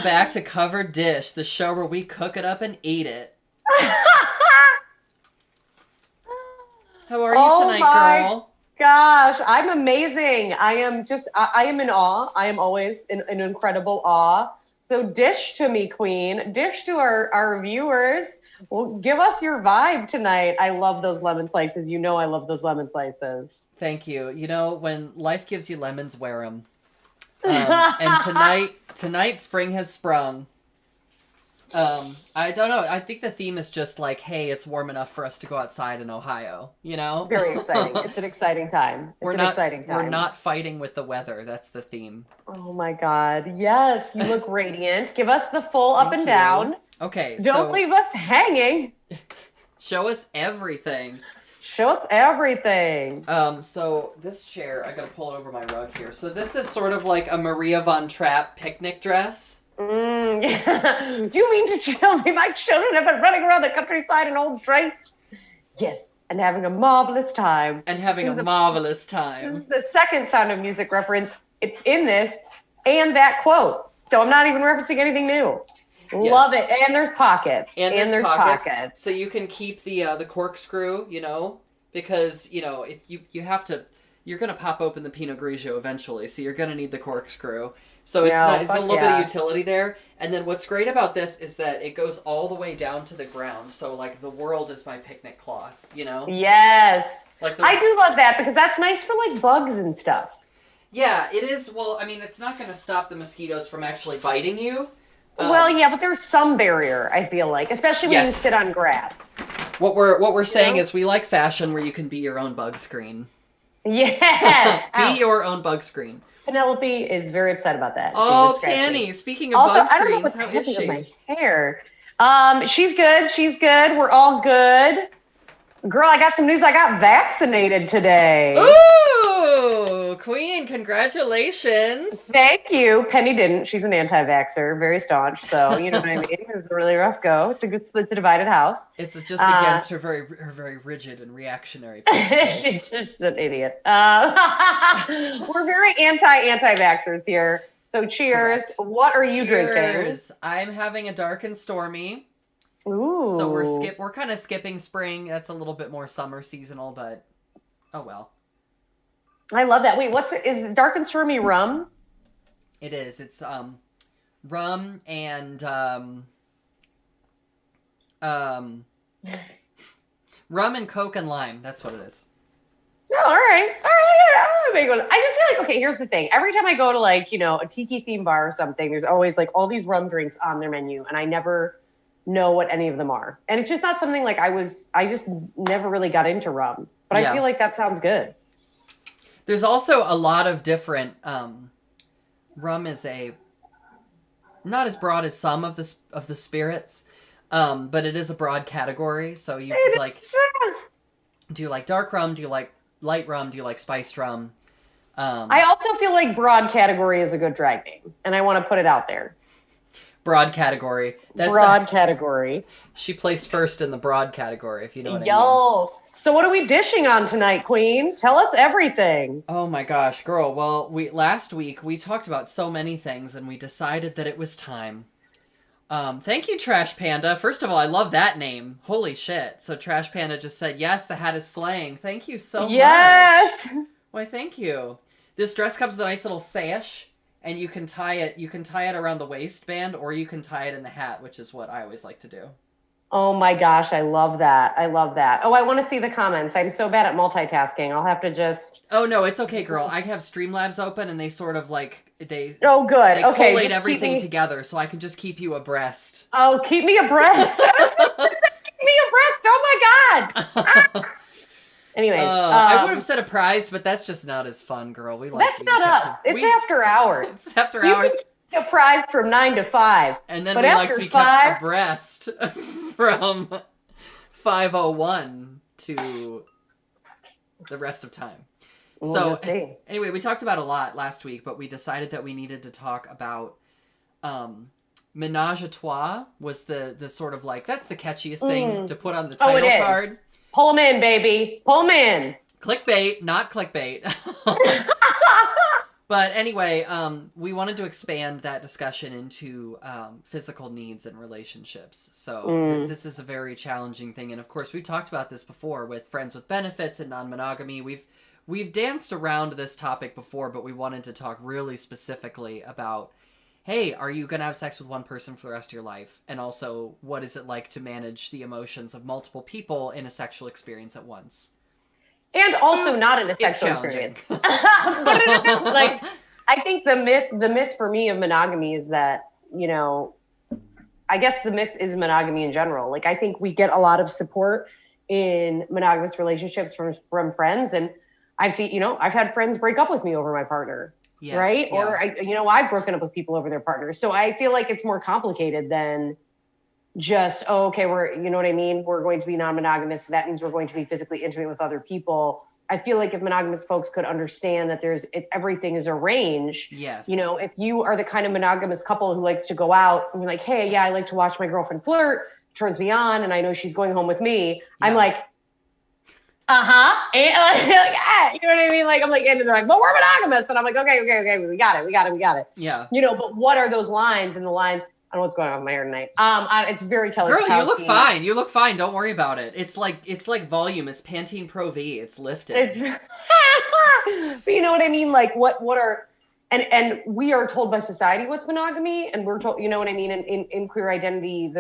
Back to Covered Dish, the show where we cook it up and eat it. How are you tonight, girl? Gosh, I'm amazing. I am in awe. I am always in incredible awe. So dish to me, queen. Dish to our viewers. Well, give us your vibe tonight. I love those lemon slices. You know I love those lemon slices. Thank you. You know, when life gives you lemons, wear them. And tonight spring has sprung. I don't know. I think the theme is just like, hey, it's warm enough for us to go outside in Ohio, you know? Very exciting. It's an exciting time. Exciting time. We're not fighting with the weather. That's the theme. Oh my God. Yes. You look radiant. Give us the full up and down. Okay. Don't leave us hanging. Show us everything. Show us everything. So this chair, I gotta pull it over my rug here. So this is sort of like a Maria von Trapp picnic dress. Yeah. You mean to tell me my children have been running around the countryside in old drapes? Yes, and having a marvelous time. This is the second Sound of Music reference in this and that quote. So I'm not even referencing anything new. Yes. Love it. And there's pockets. And there's pockets. So you can keep the corkscrew, you know, because, you know, if you have to, you're going to pop open the Pinot Grigio eventually. So you're going to need the corkscrew. So it's a little bit of utility there. And then what's great about this is that it goes all the way down to the ground. So like the world is my picnic cloth, you know? Yes. I do love that because that's nice for like bugs and stuff. Yeah, it is. Well, I mean, it's not going to stop the mosquitoes from actually biting you. Well, yeah, but there's some barrier, I feel like, especially when you sit on grass. What we're saying is we like fashion where you can be your own bug screen. Yes. Be your own bug screen. Penelope is very upset about that. Oh, Penny, speaking of bug screens, how is she? My hair. She's good. She's good. We're all good. Girl, I got some news. I got vaccinated today. Ooh, queen, congratulations. Thank you. Penny didn't. She's an anti-vaxxer, very staunch. So, you know what I mean? It was a really rough go. It's a divided house. It's just against her very rigid and reactionary principles. She's just an idiot. We're very anti-vaxxers here. So cheers. Correct. What are you drinking? I'm having a dark and stormy. Ooh. So we're kind of skipping spring. That's a little bit more summer seasonal, but oh well. I love that. Wait, is dark and stormy rum? It is. It's rum and rum and Coke and lime. That's what it is. Oh, all right. I just feel like, okay, here's the thing. Every time I go to like, you know, a tiki theme bar or something, there's always like all these rum drinks on their menu, and I never know what any of them are. And it's just not something like I just never really got into rum. But I feel like that sounds good. There's also a lot of different rum is not as broad as some of the spirits, but it is a broad category. So you like, do you like dark rum? Do you like light rum? Do you like spiced rum? I also feel like broad category is a good drag name, and I want to put it out there. Broad category. Category. She placed first in the broad category, if you know what I mean. So what are we dishing on tonight, Queen? Tell us everything. Oh my gosh, girl. Well, last week we talked about so many things, and we decided that it was time. Thank you, Trash Panda. First of all, I love that name. Holy shit. So Trash Panda just said, yes, the hat is slaying. Thank you so much. Yes. Why, thank you. This dress comes with a nice little sash. And you can tie it around the waistband, or you can tie it in the hat, which is what I always like to do. Oh my gosh, I love that. Oh, I want to see the comments. I'm so bad at multitasking. I'll have to just... Oh, no, it's okay, girl. I have Streamlabs open, and they sort of like... Oh, good. They collate everything together, so I can just keep you abreast. Oh, keep me abreast. Keep me abreast. Oh my God. Anyways, I would have said apprised, but that's just not as fun, girl. That's not us. It's after hours. It's after hours. You can be apprised from 9 to 5. And then we like to be kept abreast from 5:01 to the rest of time. So anyway, we talked about a lot last week, but we decided that we needed to talk about Ménage à Trois was the sort of like, that's the catchiest thing to put on the title card. Pull them in, baby. Pull them in. Clickbait, not clickbait. But anyway, we wanted to expand that discussion into physical needs and relationships. So this is a very challenging thing. And of course, we talked about this before with friends with benefits and non-monogamy. We've danced around this topic before, but we wanted to talk really specifically about, hey, are you going to have sex with one person for the rest of your life? And also, what is it like to manage the emotions of multiple people in a sexual experience at once? And also not in a sexual experience. Like, I think the myth for me of monogamy is that, you know, I guess the myth is monogamy in general. Like, I think we get a lot of support in monogamous relationships from friends. And I've seen, you know, I've had friends break up with me over my partner. Yes, right? Yeah. Or, I've broken up with people over their partners. So I feel like it's more complicated than just, you know what I mean? We're going to be non-monogamous. So that means we're going to be physically intimate with other people. I feel like if monogamous folks could understand that everything is arranged. Yes. You know, if you are the kind of monogamous couple who likes to go out and you're like, hey, yeah, I like to watch my girlfriend flirt, turns me on, and I know she's going home with me. Yeah. I'm like, and you know what I mean? Like, I'm like, and they're like, but we're monogamous. And I'm like, okay, we got it. Yeah. You know, but what are those lines? And the lines, I don't know what's going on with my hair tonight. It's very Kelly. Girl, you look fine. You look fine. Don't worry about it. It's like volume. It's Pantene Pro V. It's lifted. But you know what I mean? Like what are, and we are told by society what's monogamy, and we're told, you know what I mean? In queer identity,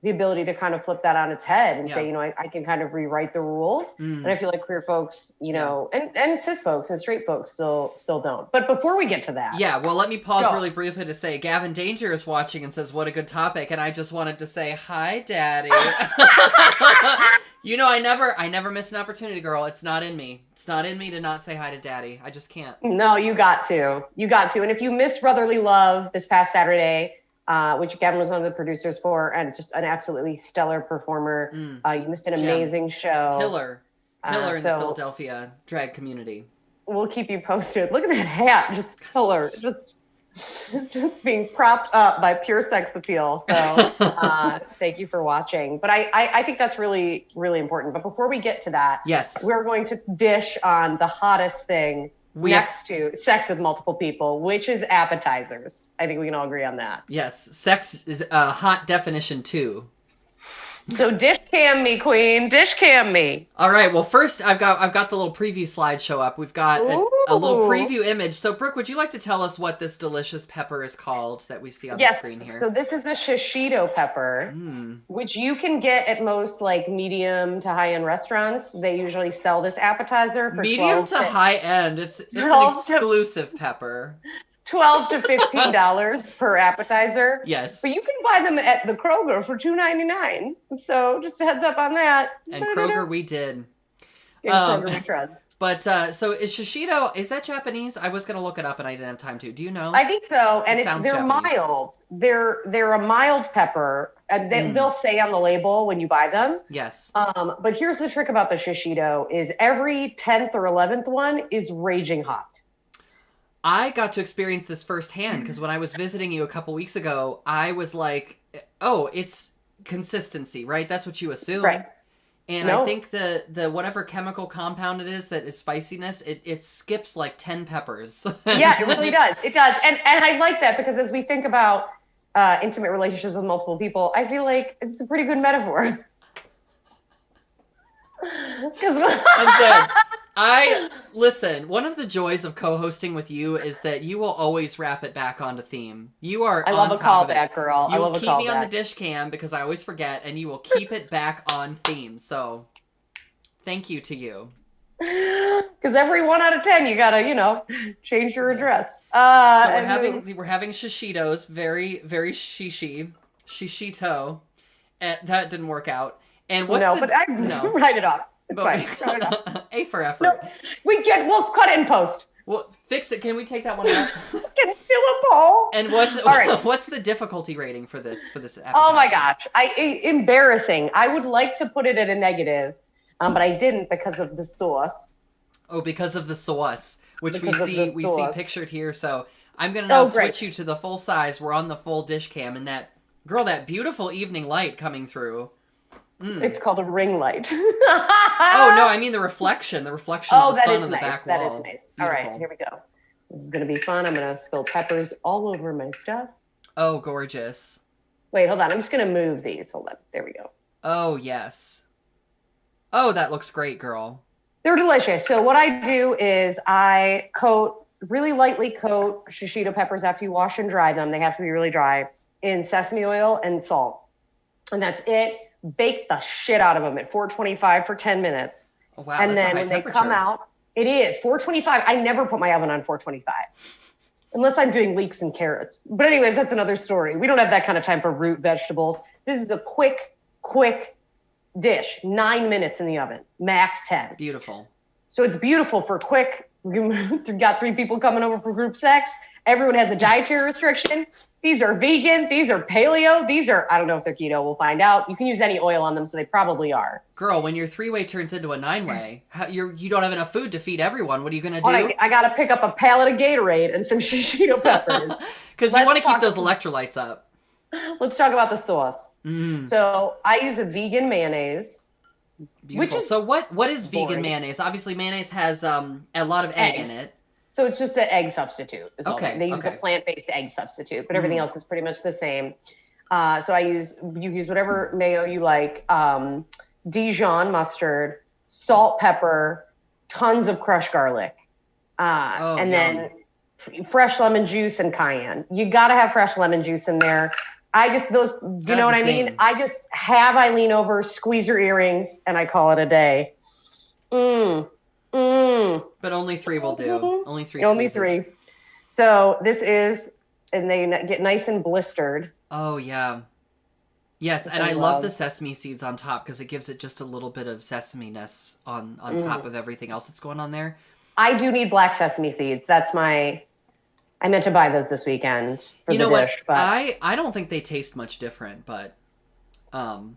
the ability to kind of flip that on its head and say, you know, I can kind of rewrite the rules. And I feel like queer folks, you know, and cis folks and straight folks still don't. But before we get to that. Yeah, well, let me pause really briefly to say Gavin Danger is watching and says, what a good topic. And I just wanted to say, hi, Daddy. You know, I never miss an opportunity, girl. It's not in me. It's not in me to not say hi to Daddy. I just can't. No, you got to. And if you missed Brotherly Love this past Saturday, which Gavin was one of the producers for, and just an absolutely stellar performer. You missed an amazing show. Pillar in the Philadelphia drag community. We'll keep you posted. Look at that hat, just pillar, just being propped up by pure sex appeal. So thank you for watching. But I think that's really, really important. But before we get to that, yes, we're going to dish on the hottest thing next to sex with multiple people, which is appetizers. I think we can all agree on that. Yes, sex is a hot definition too. So dish cam me, queen. Dish cam me. All right. Well, first I've got the little preview slideshow up. We've got a little preview image. So Brooke, would you like to tell us what this delicious pepper is called that we see on the screen here? So this is a shishito pepper, which you can get at most like medium to high end restaurants. They usually sell this appetizer for medium to high end. It's an exclusive pepper. $12 to $15 per appetizer. Yes. But you can buy them at the Kroger for $2.99. So just a heads up on that. And Kroger we did. Kroger we trust. But so is shishito, is that Japanese? I was going to look it up and I didn't have time to. Do you know? I think so. And they're Japanese. Mild. They're a mild pepper. And they'll say on the label when you buy them. Yes. But here's the trick about the shishito is every 10th or 11th one is raging hot. I got to experience this firsthand because when I was visiting you a couple weeks ago, I was like, oh, it's consistency, right? That's what you assume. Right. And I think the whatever chemical compound it is that is spiciness, it skips like 10 peppers. Yeah, it really does. It does. And I like that because as we think about intimate relationships with multiple people, I feel like it's a pretty good metaphor. I'm dead. Listen, one of the joys of co-hosting with you is that you will always wrap it back onto theme. You are I love a callback, girl. You will keep me on the dish cam because I always forget, and you will keep it back on theme. So, thank you to you. Because every 1 out of 10, you gotta, change your address. So we're having shishitos, very, very shishito. That didn't work out. And what's write it off. It's fine. A for effort. No, we'll cut it in post. Well, fix it. Can we take that one out? Can fill a bowl. And what's the difficulty rating for this appetizer? Oh my gosh. Embarrassing. I would like to put it at a negative, but I didn't because of the sauce. Oh, because of the sauce, which we see pictured here. So I'm gonna now switch you to the full size. We're on the full dish cam, and that beautiful evening light coming through. It's called a ring light. Oh no, I mean the reflection of the sun on the back wall. That is nice. Beautiful. All right, here we go. This is going to be fun. I'm going to spill peppers all over my stuff. Oh, gorgeous. Wait, hold on. I'm just going to move these. Hold on. There we go. Oh, yes. Oh, that looks great, girl. They're delicious. So what I do is I really lightly coat shishito peppers after you wash and dry them. They have to be really dry in sesame oil and salt. And that's it. Bake the shit out of them at 425 for 10 minutes. Oh, wow, and then when they come out, it is 425. I never put my oven on 425 unless I'm doing leeks and carrots. But anyways, that's another story. We don't have that kind of time for root vegetables. This is a quick dish. 9 minutes in the oven, max 10. Beautiful. So it's beautiful for quick. We've got 3 people coming over for group sex. Everyone has a dietary restriction. These are vegan. These are paleo. These are, I don't know if they're keto. We'll find out. You can use any oil on them, so they probably are. Girl, when your 3-way turns into a 9-way, you don't have enough food to feed everyone. What are you going to do? I got to pick up a pallet of Gatorade and some shishito peppers. Because you want to keep those electrolytes up. Let's talk about the sauce. Mm. So I use a vegan mayonnaise. Beautiful. So what is vegan mayonnaise? Obviously, mayonnaise has a lot of egg in it. So it's just an egg substitute. Okay. They use a plant-based egg substitute, but everything else is pretty much the same. So you use whatever mayo you like, Dijon mustard, salt, pepper, tons of crushed garlic, and then fresh lemon juice and cayenne. You got to have fresh lemon juice in there. You know what I mean? I just have Eileen over, squeeze her earrings, and I call it a day. But only 3 will do. Only 3 Only squeezes. 3. So this is, and they get nice and blistered. Oh, yeah. Yes, and I love the sesame seeds on top because it gives it just a little bit of sesame-ness on top of everything else that's going on there. I do need black sesame seeds. I meant to buy those this weekend for the dish. But I don't think they taste much different, but oh,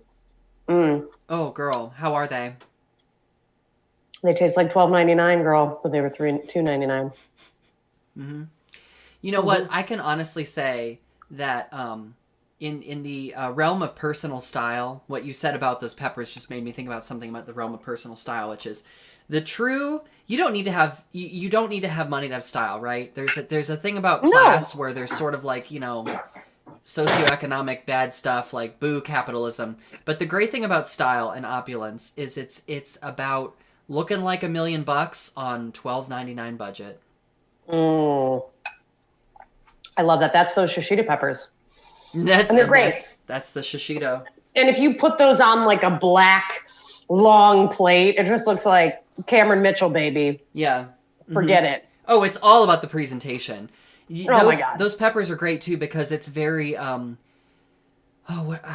girl, how are they? They taste like $12.99, girl, but they were $2.99. Mm-hmm. You know what? I can honestly say that in the realm of personal style, what you said about those peppers just made me think about something about the realm of personal style, which is the true. You don't need to have money to have style, right? There's a thing about class where there's sort of like, socioeconomic bad stuff like boo capitalism. But the great thing about style and opulence is it's about looking like $1 million on $12.99 budget. I love that. That's those shishito peppers. And they're great. That's the shishito. And if you put those on like a black long plate, it just looks like Cameron Mitchell, baby. Yeah. Forget it. Oh, it's all about the presentation. My God. Those peppers are great too because it's very how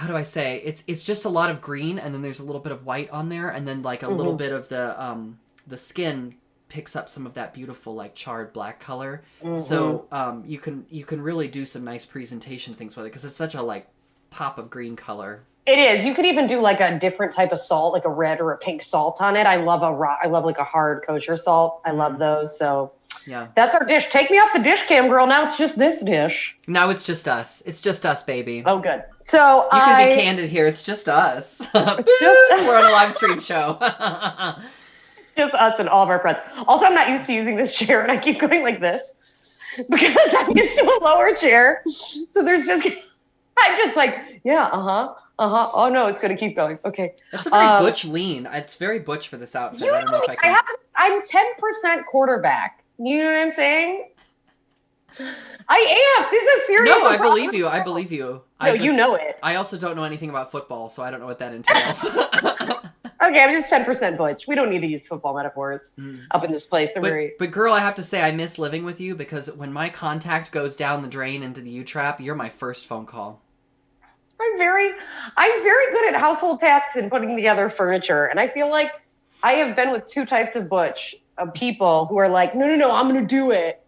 do I say? It's just a lot of green and then there's a little bit of white on there and then like a little bit of the skin picks up some of that beautiful like charred black color. So you can really do some nice presentation things with it because it's such a like pop of green color. It is. You could even do like a different type of salt, like a red or a pink salt on it. I love like a hard kosher salt. I love those. So yeah, that's our dish. Take me off the dish cam, girl. Now it's just this dish. Now it's just us. It's just us, baby. Oh, good. So you can be candid here. It's just us. We're on a live stream show. Just us and all of our friends. Also, I'm not used to using this chair, and I keep going like this because I'm used to a lower chair. So I'm just like, yeah, Oh no, it's gonna keep going. Okay. That's a very butch lean. It's very butch for this outfit. I don't know if I can. I'm 10% quarterback. You know what I'm saying? I am. This is serious. No, I believe you. I believe you. No, you know it. I also don't know anything about football, so I don't know what that entails. Okay, I'm just 10% butch. We don't need to use football metaphors up in this place. But girl, I have to say I miss living with you because when my contact goes down the drain into the U-trap, you're my first phone call. I'm very good at household tasks and putting together furniture. And I feel like I have been with 2 types of butch people who are like, no, I'm going to do it.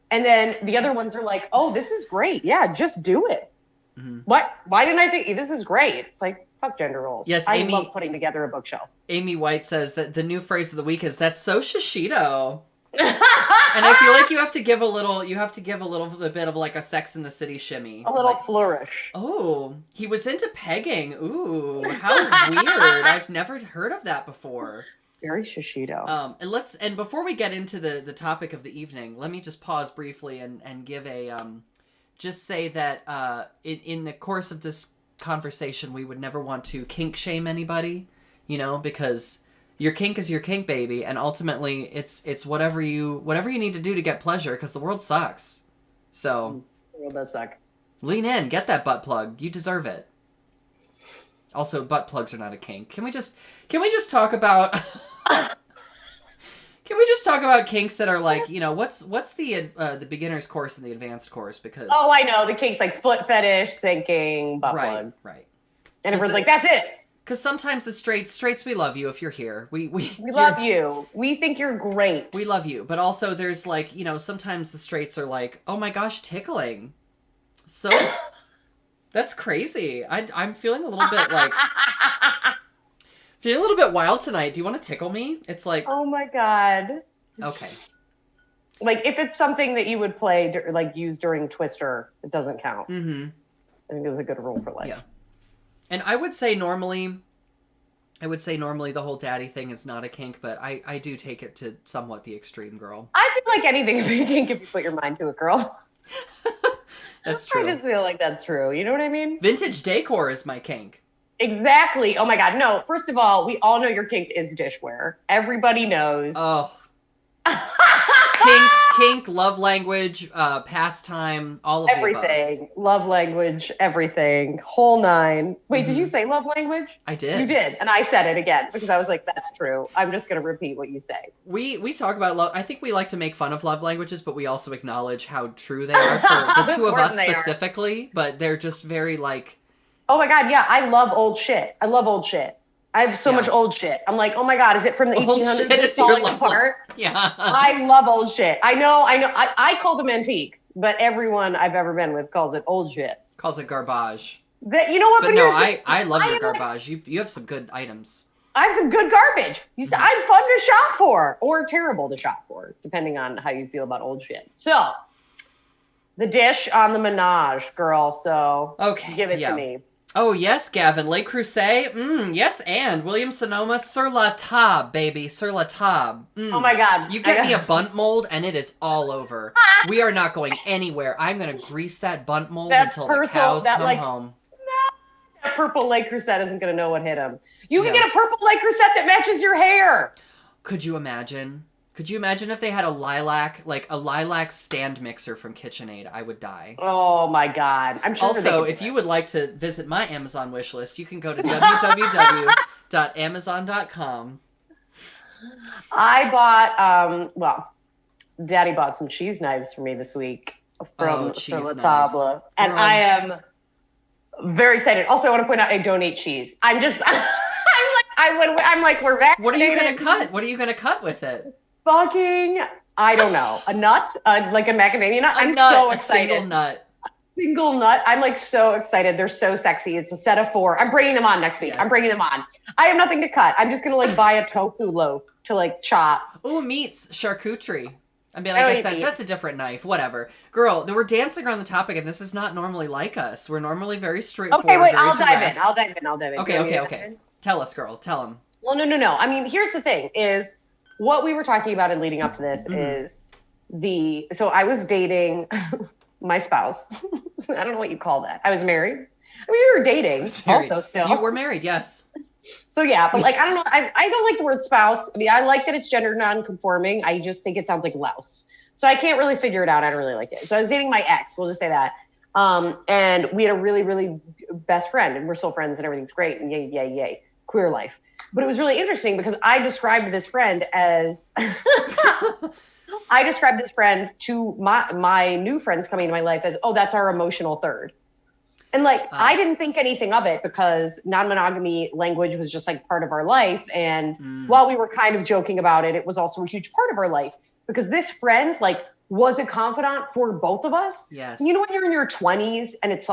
And then the other ones are like, oh, this is great. Yeah, just do it. Mm-hmm. What? Why didn't I think this is great? It's like, fuck gender roles. Yes, I love putting together a bookshelf. Amy White says that the new phrase of the week is, that's so shishito. And I feel like you have to give a little bit of like a Sex in the City shimmy. A little flourish. Oh, he was into pegging. Ooh, how weird. I've never heard of that before. Very shishito. And before we get into the topic of the evening, let me just pause briefly and give a just say that in the course of this conversation, we would never want to kink shame anybody, because your kink is your kink, baby, and ultimately it's whatever you need to do to get pleasure, because the world sucks. So the world does suck. Lean in, get that butt plug. You deserve it. Also, butt plugs are not a kink. Can we just talk about Can we just talk about kinks that are like, what's the beginner's course and the advanced course? Because I know the kinks like foot fetish, thinking, butt plugs, right. And everyone's like, that's it. Because sometimes the straights, we love you if you're here. We love you. We think you're great. We love you, but also there's like, sometimes the straights are like, oh my gosh, tickling. So that's crazy. I'm feeling a little bit like. Feeling a little bit wild tonight. Do you want to tickle me? It's like... Oh my God. Okay. Like, if it's something that you would play, use during Twister, it doesn't count. Mm-hmm. I think it's a good rule for life. Yeah. And I would say normally the whole daddy thing is not a kink, but I do take it to somewhat the extreme, girl. I feel like anything is a kink if you put your mind to it, girl. That's true. I just feel like that's true. You know what I mean? Vintage decor is my kink. Exactly. Oh my God. No, first of all, we all know your kink is dishware. Everybody knows. Oh. Kink, love language, pastime, all of everything. The above. Love language, everything. Whole nine. Wait, Did you say love language? I did. You did. And I said it again because I was like, that's true. I'm just going to repeat what you say. We talk about love. I think we like to make fun of love languages, but we also acknowledge how true they are for the two of us specifically. But they're just very like... Oh my God, yeah, I love old shit. I love old shit. I have so much old shit. I'm like, oh my God, is it from the 1800s? It's falling apart. Yeah. I love old shit. I know. I call them antiques, but everyone I've ever been with calls it old shit. Calls it garbage. You know what? But no, I love your garbage. You have some good items. I have some good garbage. I'm fun to shop for, or terrible to shop for, depending on how you feel about old shit. So, the dish on the Ménage, girl. So, give it to me. Oh, yes, Gavin. Le Creuset. Yes, and William Sonoma. Sur la table, baby. Sur la table. Oh, my God. You get me a bunt mold, and it is all over. We are not going anywhere. I'm going to grease that bunt mold until the cows come home. That purple Le Creuset isn't going to know what hit him. You can get a purple Le Creuset that matches your hair. Could you imagine? Could you imagine if they had a lilac stand mixer from KitchenAid? I would die. Oh my God. I'm sure. Also, if you would like to visit my Amazon wish list, you can go to www.amazon.com. I bought, Daddy bought some cheese knives for me this week from La Table. And I am very excited. Also, I want to point out I don't eat cheese. I'm just, I'm like, we're vaccinated. What are you going to cut? What are you going to cut with it? Fucking, I don't know. A nut? Like a macadamia nut? I'm so excited. A single nut. I'm like so excited. They're so sexy. It's a set of 4. I'm bringing them on next week. Yes. I'm bringing them on. I have nothing to cut. I'm just going to buy a tofu loaf to chop. Oh, meats, charcuterie. I mean, I guess that's a different knife. Whatever. Girl, we're dancing around the topic, and this is not normally like us. We're normally very straightforward. Okay, wait, I'll dive in. Okay. Tell us, girl. Tell them. Well, no. I mean, here's the thing is, what we were talking about and leading up to this is so I was dating my spouse. I don't know what you call that. I was married. I mean, we were dating also still. You were married, yes. So yeah, but I don't know. I don't like the word spouse. I mean, I like that it's gender non-conforming. I just think it sounds like louse. So I can't really figure it out. I don't really like it. So I was dating my ex. We'll just say that. And we had a really, really best friend, and we're still friends, and everything's great. And yay, queer life. But it was really interesting because I described this friend as to my new friends coming into my life as, oh, that's our emotional third. And I didn't think anything of it because non-monogamy language was just part of our life. And while we were kind of joking about it, it was also a huge part of our life because this friend was a confidant for both of us. Yes. You know, when you're in your 20s and it's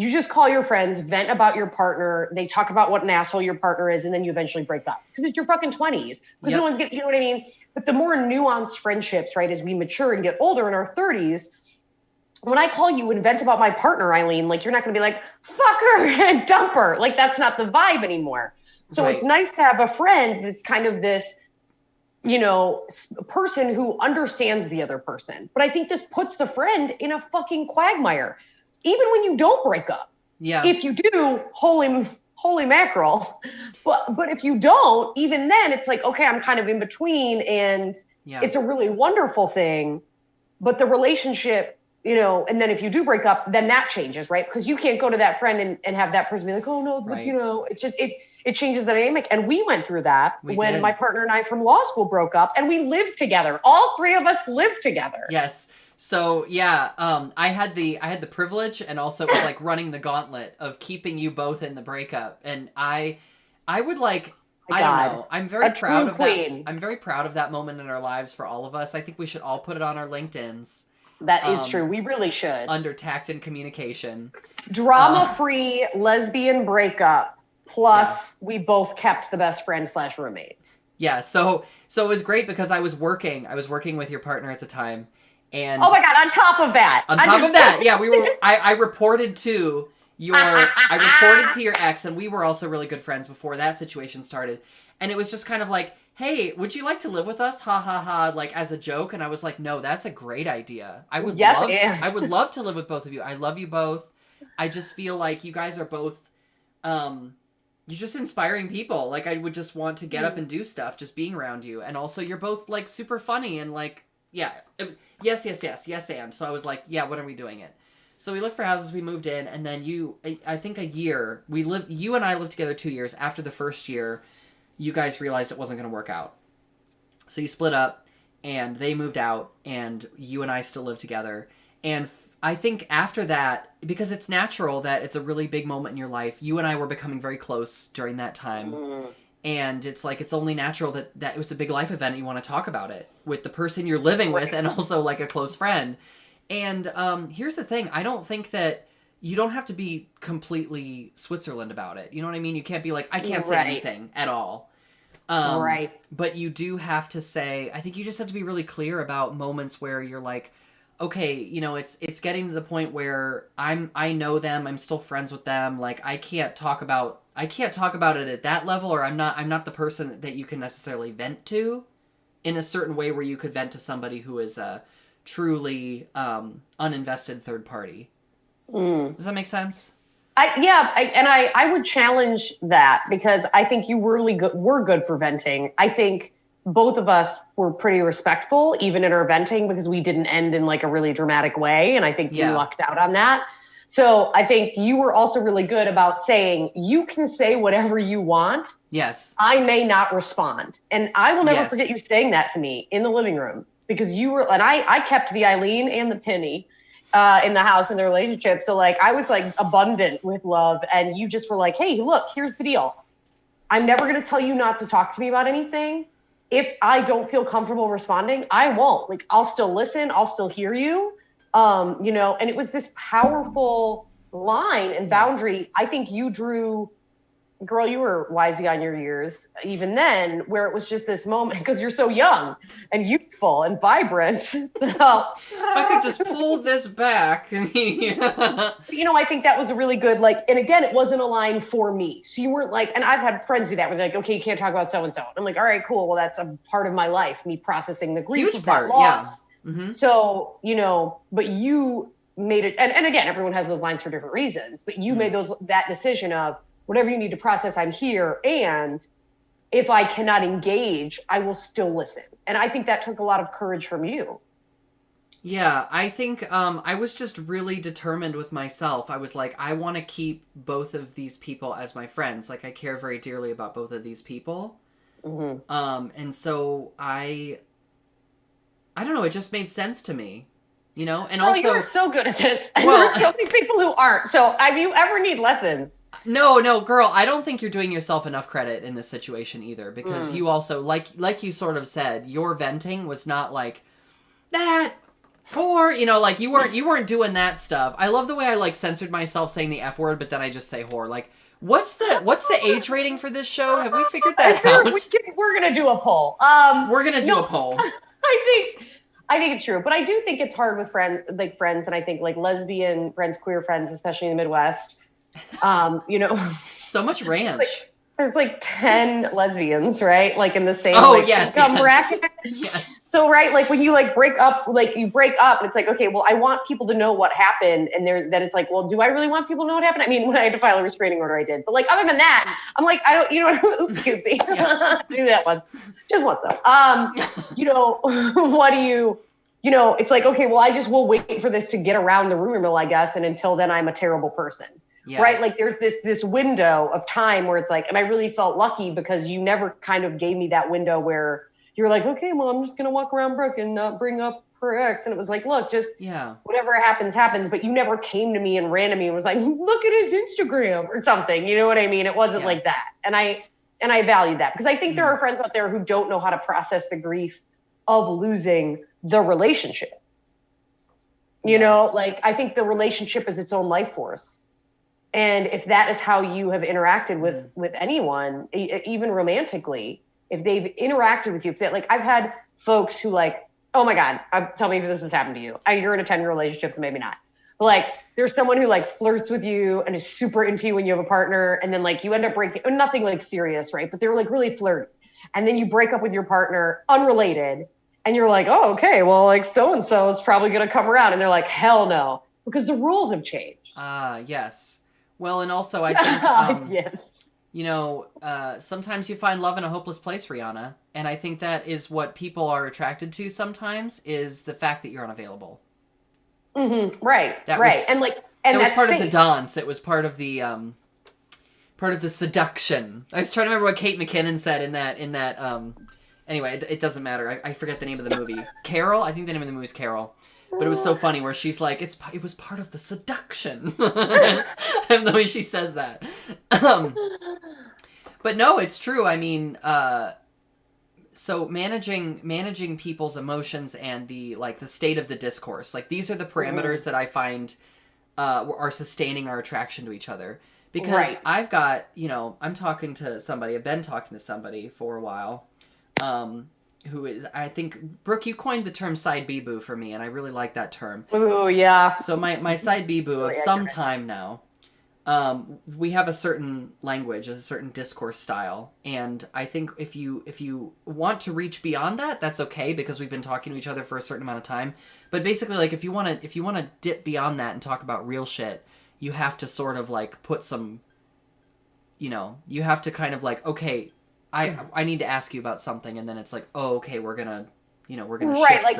you just call your friends, vent about your partner. They talk about what an asshole your partner is, and then you eventually break up because it's your fucking 20s. Because no one's you know what I mean? But the more nuanced friendships, right, as we mature and get older in our 30s, when I call you and vent about my partner, Eileen, you're not going to be like, fuck her and dump her. That's not the vibe anymore. So it's nice to have a friend that's kind of this, person who understands the other person. But I think this puts the friend in a fucking quagmire, even when you don't break up. Yeah. If you do, holy mackerel. But if you don't, even then it's like, okay, I'm kind of in between, and it's a really wonderful thing. But the relationship, and then if you do break up, then that changes, right? Because you can't go to that friend and have that person be like, oh no, but it's just, it changes the dynamic. And we went through that when my partner and I from law school broke up, and we lived together. All three of us lived together. Yes. So I had the privilege, and also it was like running the gauntlet of keeping you both in the breakup. And I would like, I don't know. I'm very proud of that. I'm very proud of that moment in our lives for all of us. I think we should all put it on our LinkedIns. That is true. We really should. Under tact and communication. Drama-free lesbian breakup. Plus, we both kept the best friend / roommate. Yeah. So it was great because I was working with your partner at the time. And oh my God, on top of that. I reported to your ex, and we were also really good friends before that situation started. And it was just kind of like, hey, would you like to live with us? Ha ha ha, like as a joke. And I was like, no, that's a great idea. I would love to live with both of you. I love you both. I just feel like you guys are both, you're just inspiring people. Like I would just want to get up and do stuff just being around you. And also you're both like super funny and like, yes. And so I was like, yeah, when are we doing it? So we looked for houses, we moved in, and then I think a year, you and I lived together 2 years. After the first year, you guys realized it wasn't going to work out. So you split up, and they moved out, and you and I still live together. And I think after that, because it's natural that it's a really big moment in your life, you and I were becoming very close during that time. Mm. And it's like, it's only natural that it was a big life event and you want to talk about it with the person you're living with and also like a close friend. And here's the thing. I don't think that you don't have to be completely Switzerland about it. You know what I mean? You can't be like, I can't say anything at all. Right. But you do have to say, I think you just have to be really clear about moments where you're like, okay, it's getting to the point where I know them, I'm still friends with them. Like I can't talk about it at that level, or I'm not the person that you can necessarily vent to in a certain way where you could vent to somebody who is a truly uninvested third party. Does that make sense? I would challenge that because I think you were good for venting. I think both of us were pretty respectful, even in our venting, because we didn't end in like a really dramatic way. And I think you lucked out on that. So I think you were also really good about saying, you can say whatever you want. Yes. I may not respond. And I will never forget you saying that to me in the living room, because you were, and I kept the Eileen and the Penny in the house in the relationship. So like, I was like abundant with love, and you just were like, hey, look, here's the deal. I'm never going to tell you not to talk to me about anything. If I don't feel comfortable responding, I won't. Like, I'll still listen. I'll still hear you. And it was this powerful line and boundary. I think you drew, girl, you were wise beyond your years, even then, where it was just this moment, because you're so young and youthful and vibrant. So, if I could just pull this back. I think that was a really good, and again, it wasn't a line for me. So you weren't like, and I've had friends do that, where they're like, okay, you can't talk about so-and-so. I'm like, all right, cool. Well, that's a part of my life, me processing the grief of that loss. Yeah. Mm-hmm. So, but you made it, and again, everyone has those lines for different reasons, but you made that decision of whatever you need to process, I'm here. And if I cannot engage, I will still listen. And I think that took a lot of courage from you. Yeah, I think I was just really determined with myself. I was like, I want to keep both of these people as my friends. Like, I care very dearly about both of these people. Mm-hmm. And so I don't know, it just made sense to me, And also, you're so good at this. And there are so many people who aren't. So if you ever need lessons. No, girl, I don't think you're doing yourself enough credit in this situation either, because you also, like you sort of said, your venting was not like that, whore, you weren't doing that stuff. I love the way I censored myself saying the F word, but then I just say whore. Like, what's the age rating for this show? Have we figured that out? We're gonna do a poll. We're gonna do a poll. I think it's true, but I do think it's hard with friends, and I think lesbian friends, queer friends, especially in the Midwest. So much ranch. there's like 10 lesbians, right? Like in the same income bracket. Yes. So, right, like when you like break up, and it's like, okay, well, I want people to know what happened. And then it's like, well, do I really want people to know what happened? I mean, when I had to file a restraining order, I did. But like, other than that, I'm like, I don't, oops, Goopsie. Do that once. Just once though. What do you, it's like, okay, well, I just will wait for this to get around the rumor mill, I guess. And until then, I'm a terrible person. Yeah. Right? Like there's this window of time where it's like, and I really felt lucky because you never kind of gave me that window where you're like, okay, well, I'm just going to walk around Brooke and not bring up her ex. And it was like, look, just whatever happens. But you never came to me and ran to me and was like, look at his Instagram or something. You know what I mean? It wasn't like that. And I value that because I think there are friends out there who don't know how to process the grief of losing the relationship. Like I think the relationship is its own life force. And if that is how you have interacted with anyone, even romantically, if they've interacted with you, I've had folks who like, oh my God, tell me if this has happened to you. You're in a 10-year relationship, so maybe not. But like, there's someone who like flirts with you and is super into you when you have a partner. And then like you end up breaking, nothing like serious, right? But they're like really flirty. And then you break up with your partner unrelated. And you're like, oh, okay, well, like so-and-so is probably going to come around. And they're like, hell no, because the rules have changed. Yes. Well, and also I think, yes. Sometimes you find love in a hopeless place, Rihanna. And I think that is what people are attracted to sometimes is the fact that you're unavailable. Mm-hmm. Right. That was part of the dance. It was part of the seduction. I was trying to remember what Kate McKinnon said in that, anyway, it doesn't matter. I forget the name of the movie. Carol? I think the name of the movie is Carol. But it was so funny where she's like, it was part of the seduction. The way she says that. But no, it's true. I mean, so managing people's emotions and the state of the discourse, like these are the parameters that I find are sustaining our attraction to each other. Because I've got, I've been talking to somebody for a while, who is, I think, Brooke, you coined the term side B-boo for me, and I really like that term. Oh, yeah. So my side B-boo of some time now, we have a certain language, a certain discourse style, and I think if you want to reach beyond that, that's okay, because we've been talking to each other for a certain amount of time. But basically, like, if you want to dip beyond that and talk about real shit, you have to sort of, like, put some, you have to kind of, like, okay, I need to ask you about something, and then it's like, oh, okay, we're gonna right, like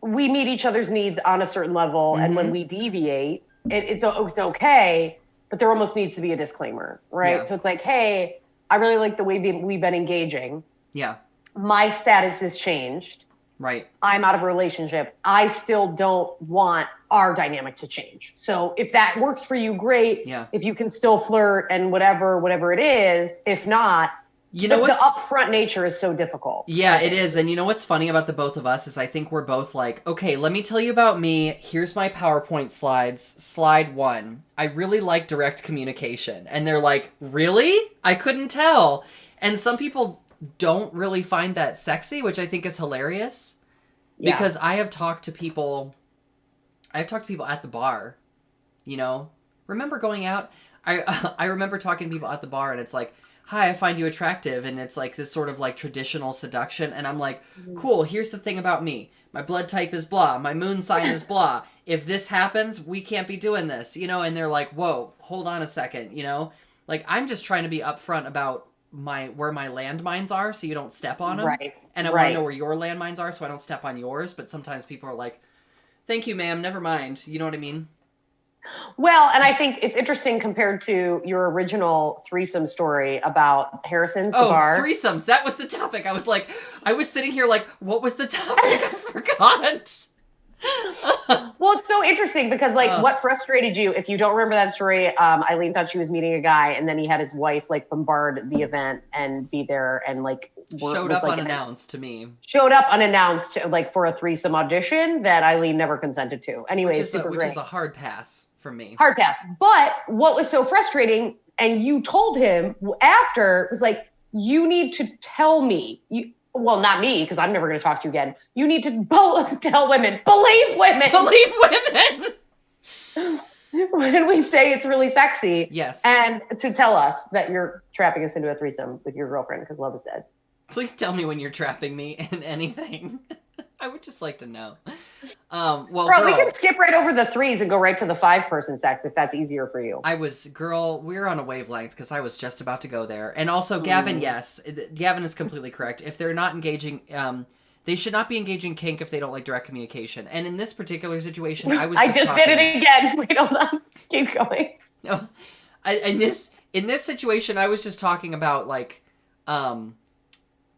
we meet each other's needs on a certain level, and when we deviate, it's okay, but there almost needs to be a disclaimer, right? Yeah. So it's like, hey, I really like the way we've been engaging. Yeah. My status has changed. Right. I'm out of a relationship. I still don't want our dynamic to change. So if that works for you, great. Yeah. If you can still flirt and whatever it is, if not, the upfront nature is so difficult. Yeah, it is. And you know what's funny about the both of us is I think we're both like, okay, let me tell you about me. Here's my PowerPoint slides. Slide 1. I really like direct communication. And they're like, really? I couldn't tell. And some people don't really find that sexy, which I think is hilarious. Yeah. Because I have talked to people at the bar, Remember going out? I remember talking to people at the bar, and it's like, hi, I find you attractive, and it's like this sort of like traditional seduction, and I'm like, cool, here's the thing about me. My blood type is blah, my moon sign is blah. If this happens, we can't be doing this, and they're like, whoa, hold on a second, Like, I'm just trying to be upfront about where my landmines are so you don't step on them. Right. And I want to know where your landmines are so I don't step on yours, but sometimes people are like, thank you, ma'am, never mind. You know what I mean? Well, and I think it's interesting compared to your original threesome story about Harrison's bar. Oh, threesomes. That was the topic. I was sitting here like, what was the topic? I forgot. Well, it's so interesting because what frustrated you, if you don't remember that story, Eileen thought she was meeting a guy and then he had his wife like bombard the event and be there and like showed up unannounced to me. Showed up unannounced like for a threesome audition that Eileen never consented to. Anyway, which is a hard pass for me. Hard pass. But what was so frustrating, and you told him after, was like, you need to tell me. Well, not me, because I'm never going to talk to you again. You need to tell women. Believe women. Believe women. when we say it's really sexy. Yes. And to tell us that you're trapping us into a threesome with your girlfriend because love is dead. Please tell me when you're trapping me in anything. I would just like to know. Well, girl, we can skip right over the 3s and go right to the 5-person sex if that's easier for you. We're on a wavelength because I was just about to go there. And also, Gavin, yes, Gavin is completely correct. If they're not engaging, they should not be engaging kink if they don't like direct communication. And in this particular situation, I just did it again. Wait, hold on. Keep going. No, in this situation, I was just talking about like,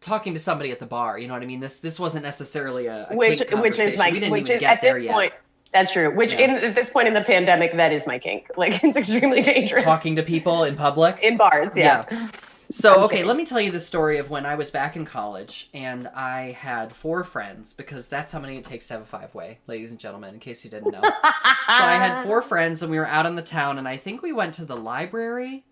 talking to somebody at the bar, you know what I mean? This wasn't necessarily a kink conversation. Which is my, we didn't even get there yet. Point, that's true. Which at this point in the pandemic, that is my kink. Like, it's extremely dangerous. Talking to people in public? In bars, yeah. So, okay, let me tell you the story of when I was back in college and I had 4 friends, because that's how many it takes to have a 5-way, ladies and gentlemen, in case you didn't know. So I had 4 friends and we were out in the town and I think we went to the library.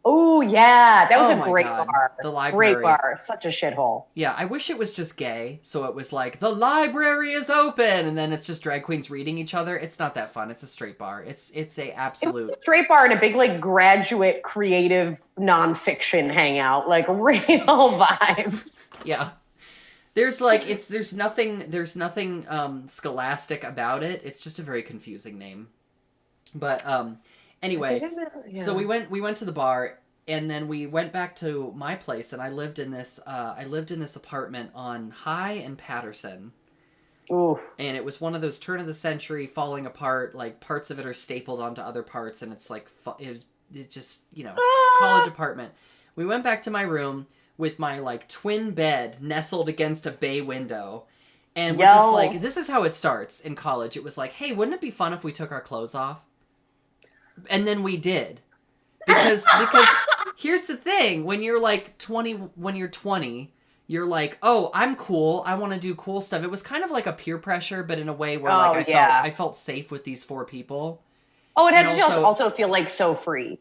Oh, yeah. That was a great bar. The library. Great bar. Such a shithole. Yeah, I wish it was just gay. So it was like, the library is open. And then it's just drag queens reading each other. It's not that fun. It's a straight bar. It's a absolute... It was a straight bar and a big, like, graduate, creative, nonfiction hangout. Like, real vibes. Yeah. There's nothing scholastic about it. It's just a very confusing name. But, anyway, so we went to the bar and then we went back to my place and I lived in this apartment on High and Patterson. Ooh. And it was one of those turn of the century falling apart, like parts of it are stapled onto other parts and it's like, it's just, college apartment. We went back to my room with my like twin bed nestled against a bay window. And we're just like, this is how it starts in college. It was like, hey, wouldn't it be fun if we took our clothes off? And then we did. Because here's the thing. When you're like 20, you're like, oh, I'm cool. I want to do cool stuff. It was kind of like a peer pressure, but in a way where I felt safe with these 4 people. Oh, it had to also feel like so free.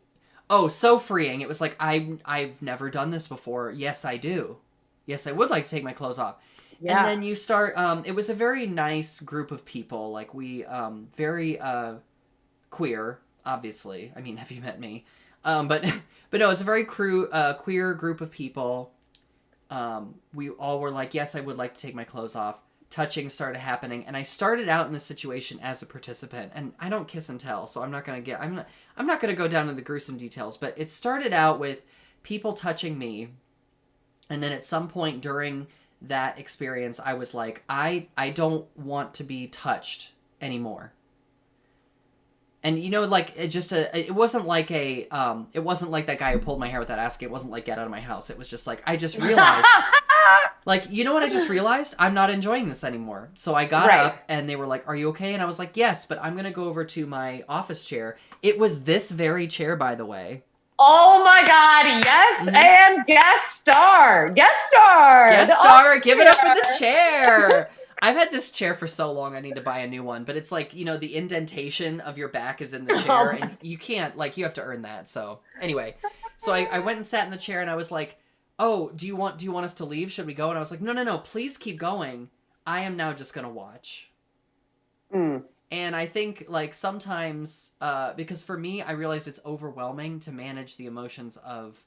Oh, so freeing. It was like, I've never done this before. Yes, I do. Yes, I would like to take my clothes off. Yeah. And then you start, it was a very nice group of people. Like we, very queer. Obviously, I mean, have you met me? But no, it's a very queer group of people. We all were like, yes, I would like to take my clothes off. Touching started happening, and I started out in this situation as a participant, and I don't kiss and tell, so I'm not gonna go down to the gruesome details. But it started out with people touching me, and then at some point during that experience, I was like, I don't want to be touched anymore. And like it wasn't like it wasn't like that guy who pulled my hair without asking. It wasn't like get out of my house. It was just like I just realized, like, you know what I just realized? I'm not enjoying this anymore. So I got up and they were like, "Are you okay?" And I was like, "Yes, but I'm gonna go over to my office chair." It was this very chair, by the way. Oh my God! Yes, and guest star. Give it up for the chair. I've had this chair for so long, I need to buy a new one. But it's like, the indentation of your back is in the chair, and you can't, like, you have to earn that. So anyway, so I went and sat in the chair, and I was like, oh, do you want us to leave? Should we go? And I was like, no, please keep going. I am now just going to watch. And I think, like, sometimes, because for me, I realized it's overwhelming to manage the emotions of,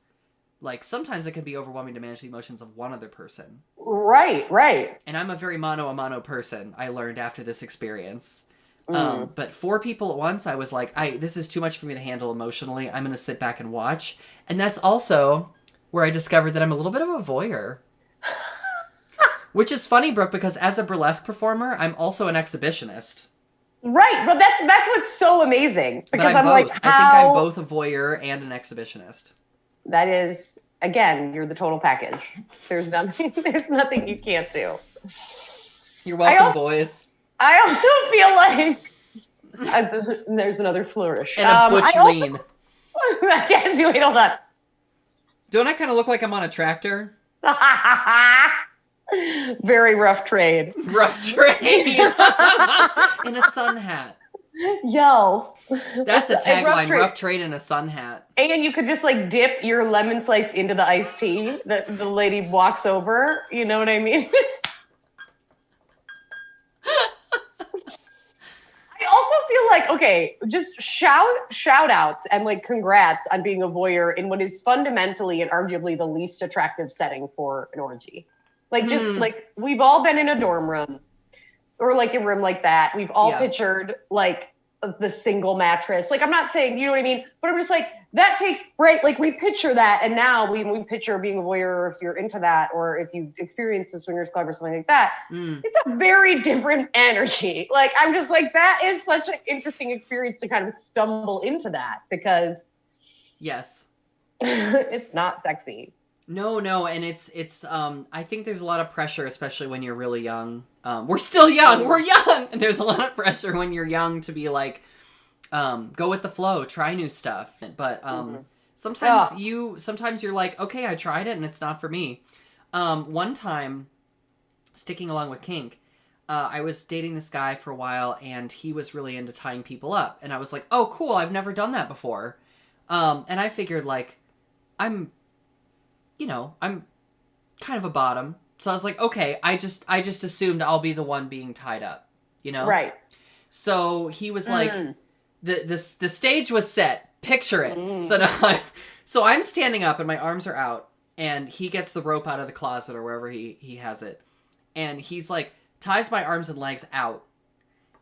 like, sometimes it can be overwhelming to manage the emotions of one other person. Right. And I'm a very mano a mano person, I learned after this experience. But 4 people at once, I was like, this is too much for me to handle emotionally. I'm going to sit back and watch. And that's also where I discovered that I'm a little bit of a voyeur. Which is funny, Brooke, because as a burlesque performer, I'm also an exhibitionist. Right, but that's what's so amazing. Because I'm like, I think I'm both a voyeur and an exhibitionist. That is, again, you're the total package. There's nothing you can't do. You're welcome, boys. I also feel like there's another flourish. And a butch lean. Jazzy, wait, hold on. Don't I kind of look like I'm on a tractor? Very rough trade. Rough trade. In a sun hat. Yells. That's a tagline, rough trade in a sun hat. And you could just like dip your lemon slice into the iced tea that the lady walks over. You know what I mean? I also feel like, okay, just shout outs and like congrats on being a voyeur in what is fundamentally and arguably the least attractive setting for an orgy. Like just like we've all been in a dorm room or like a room like that. We've all pictured like the single mattress. Like I'm not saying, you know what I mean? But I'm just like, that takes break. Like we picture that. And now we picture being a voyeur, if you're into that, or if you experience the swingers club or something like that, it's a very different energy. Like, I'm just like, that is such an interesting experience to kind of stumble into that because yes, it's not sexy. No. And it's I think there's a lot of pressure, especially when you're really young. We're still young. We're young. And there's a lot of pressure when you're young to be like, go with the flow, try new stuff. But sometimes you're like, okay, I tried it and it's not for me. One time, sticking along with kink, I was dating this guy for a while and he was really into tying people up. And I was like, oh, cool, I've never done that before. And I figured like, I'm kind of a bottom. So I was like, okay, I just assumed I'll be the one being tied up, you know? Right. So he was like, the stage was set. Picture it. So I'm standing up and my arms are out and he gets the rope out of the closet or wherever he has it. And he's like, ties my arms and legs out.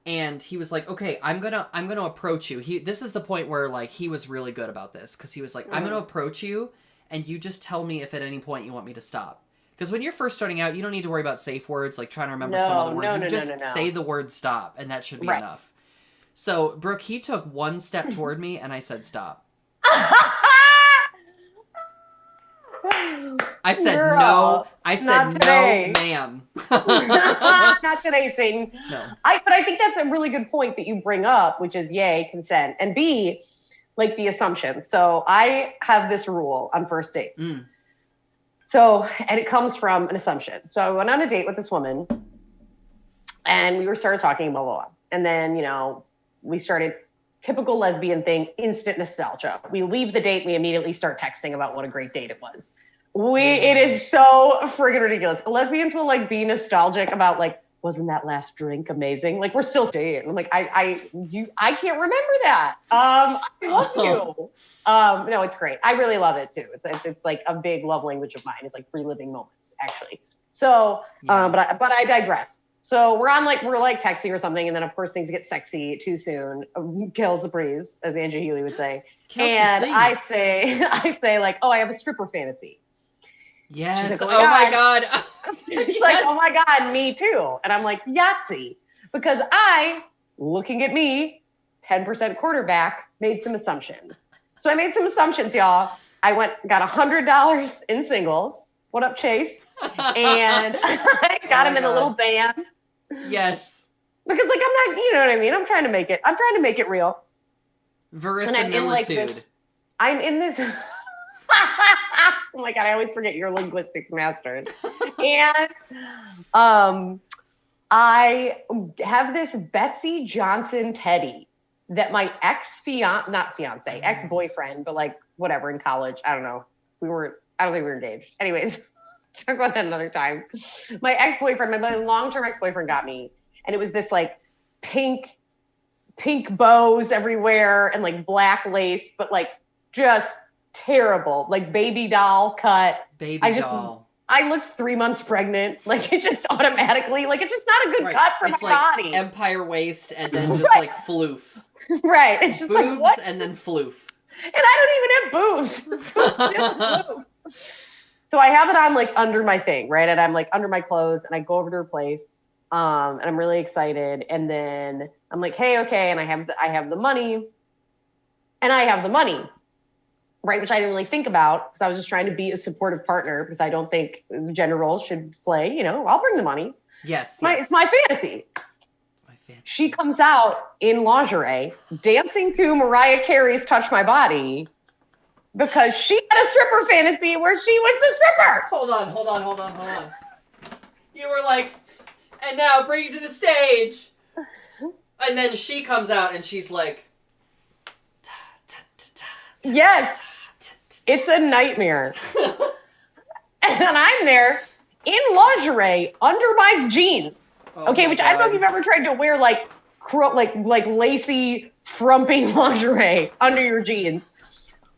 And he was like, okay, I'm gonna approach you. This is the point where like he was really good about this. Cause he was like, I'm gonna approach you and you just tell me if at any point you want me to stop. Because when you're first starting out, you don't need to worry about safe words, like trying to remember some other word. You just say the word stop, and that should be enough. So, Brooke, he took one step toward me, and I said stop. I said no. I said no, ma'am. Not today, Satan. No. But I think that's a really good point that you bring up, which is yay, consent, and B, like the assumption. So I have this rule on first dates. So, and it comes from an assumption. So I went on a date with this woman and we started talking, blah, blah, blah. And then, you know, we started typical lesbian thing, instant nostalgia. We leave the date. We immediately start texting about what a great date it was. It is so friggin' ridiculous. Lesbians will like be nostalgic about like, wasn't that last drink amazing? Like we're still dating. I'm like, I can't remember that. I love you. No, it's great. I really love it too. It's like a big love language of mine. It's like reliving moments, actually. So, but I digress. So we're texting or something, and then of course things get sexy too soon. Kills the breeze, as Angie Healy would say. I say like, oh, I have a stripper fantasy. Yes. Like, oh my God. She's like, oh my God, me too. And I'm like, Yahtzee, because looking at me, 10% quarterback, made some assumptions. So I made some assumptions, y'all. I got $100 in singles. What up, Chase? And I got him in a little band. Yes. Because like, I'm not, you know what I mean? I'm trying to make it real. Verisimilitude. I'm in this. Oh my God, I always forget you're a linguistics master. And I have this Betsy Johnson teddy that my ex-boyfriend, but like whatever, in college, I don't know. I don't think we were engaged. Anyways, talk about that another time. My ex-boyfriend, my long-term ex-boyfriend got me, and it was this like pink bows everywhere and like black lace, but like just terrible, like baby doll cut. I looked 3 months pregnant. Like it just automatically, like it's just not a good cut for my body. Empire waist and then just like floof. Right. It's just boobs like what? And then floof. And I don't even have boobs. It's just floof. So I have it on like under my thing, right? And I'm like under my clothes and I go over to her place. And I'm really excited. And then I'm like, hey, okay. And I have the money. Right, which I didn't really think about because I was just trying to be a supportive partner because I don't think gender roles should play, you know, I'll bring the money. Yes. It's my fantasy. She comes out in lingerie dancing to Mariah Carey's Touch My Body because she had a stripper fantasy where she was the stripper. Hold on. You were like, and now bring it to the stage. And then she comes out and she's like, yes. It's a nightmare. And I'm there in lingerie under my jeans. Okay, which I don't know if you've ever tried to wear like like lacy, frumpy lingerie under your jeans,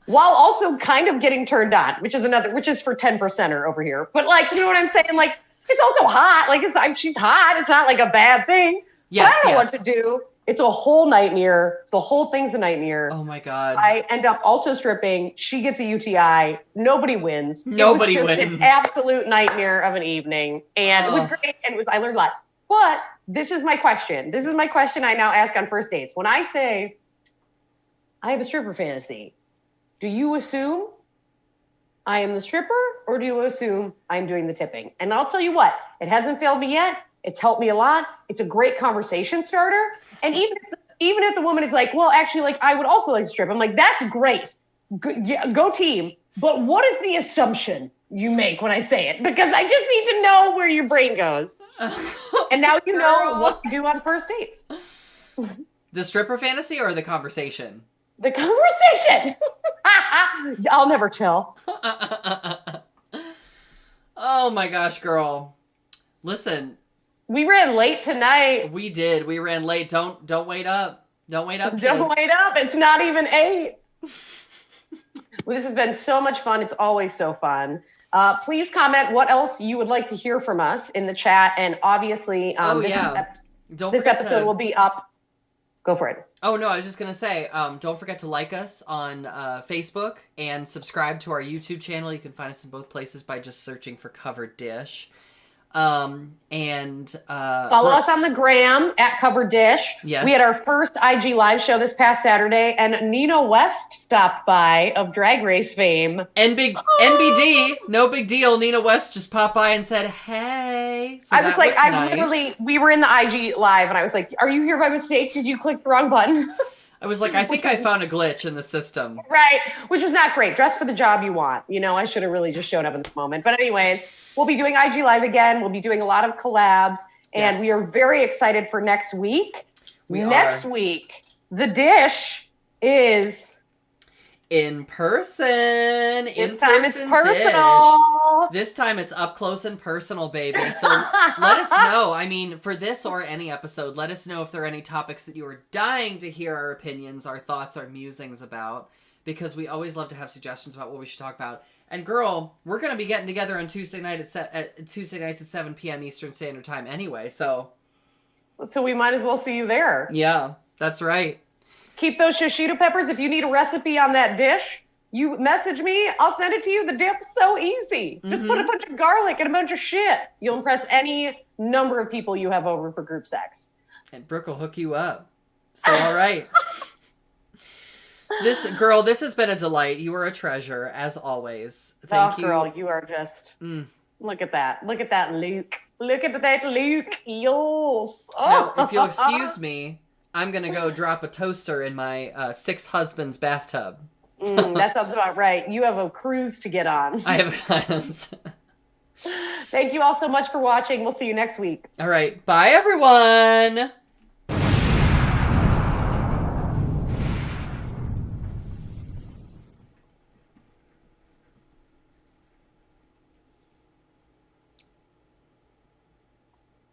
while also kind of getting turned on, which is for 10%er over here. But like, you know what I'm saying? Like, it's also hot. Like, she's hot. It's not like a bad thing. Yes, but I don't know what to do. It's a whole nightmare. The whole thing's a nightmare. Oh my God. I end up also stripping. She gets a UTI. Nobody wins. Nobody it was just wins. An absolute nightmare of an evening. And it was great. And I learned a lot. But this is my question. This is my question I now ask on first dates. When I say I have a stripper fantasy, do you assume I am the stripper or do you assume I'm doing the tipping? And I'll tell you what, it hasn't failed me yet. It's helped me a lot. It's a great conversation starter. And even if the woman is like, well, actually, like, I would also like to strip. I'm like, that's great. Go team. But what is the assumption you make when I say it? Because I just need to know where your brain goes. And now you know what to do on first dates. The stripper fantasy or the conversation? The conversation. I'll never tell. Oh my gosh, girl. Listen. We ran late tonight. We did. We ran late. Don't wait up. Don't wait up, kids. Don't wait up. It's not even 8. Well, this has been so much fun. It's always so fun. Please comment what else you would like to hear from us in the chat. And obviously, this episode will be up. Go for it. Oh, no, I was just going to say, don't forget to like us on Facebook and subscribe to our YouTube channel. You can find us in both places by just searching for Covered Dish. Follow us on the gram at Covered Dish. Yes. We had our first IG live show this past Saturday, and Nina West stopped by of Drag Race fame. NBD, no big deal. Nina West just popped by and said, hey. So I was like, nice. We were in the IG live, and I was like, are you here by mistake? Did you click the wrong button? I was like, I think I found a glitch in the system. Right, which was not great. Dress for the job you want. You know, I should have really just showed up in this moment. But anyways, we'll be doing IG Live again. We'll be doing a lot of collabs. And we are very excited for next week. Next week, the dish is... in person. This time it's personal. This time it's up close and personal, baby. So let us know. I mean, for this or any episode, let us know if there are any topics that you are dying to hear our opinions, our thoughts, our musings about. Because we always love to have suggestions about what we should talk about. And girl, we're going to be getting together on Tuesday nights at 7 p.m. Eastern Standard Time anyway. So we might as well see you there. Yeah, that's right. Keep those shishito peppers. If you need a recipe on that dish, you message me. I'll send it to you. The dip's so easy. Just put a bunch of garlic and a bunch of shit. You'll impress any number of people you have over for group sex. And Brooke will hook you up. So, all right. This has been a delight. You are a treasure, as always. Thank you. Girl, you are just... Look at that. Look at that, Luke. Look at that, Luke. Yes. Now, if you'll excuse me... I'm going to go drop a toaster in my 6th husband's bathtub. That sounds about right. You have a cruise to get on. I have plans. Thank you all so much for watching. We'll see you next week. All right. Bye, everyone.